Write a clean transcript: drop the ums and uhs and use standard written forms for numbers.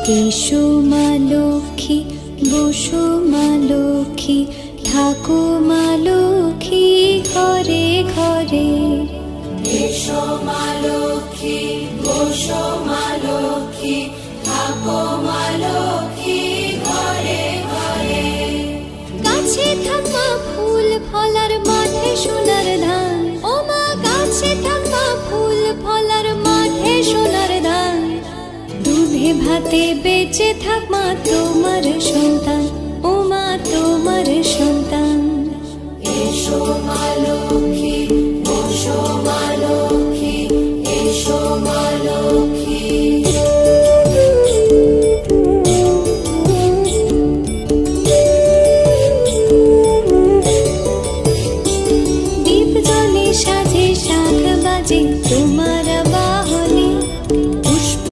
এসো মা লক্ষ্মী, বসো মা লক্ষ্মী, থাকো মা লক্ষ্মী ঘরে ঘরে। এসো মা লক্ষ্মী, বসো মা লক্ষ্মী, থাকো মা লক্ষ্মী ঘরে ঘরে। গাছে থাকা ফুল ফলার মাঠে সোনার ধান, ও মা গাছে থাকা ফুল ফলার মাঠে সোনার ধান। দুধে ভাতে বেঁচে থাক মা তোমার সন্তান, ও মা তোমার সন্তান। এসো মা লক্ষ্মী, বসো মা লক্ষ্মী।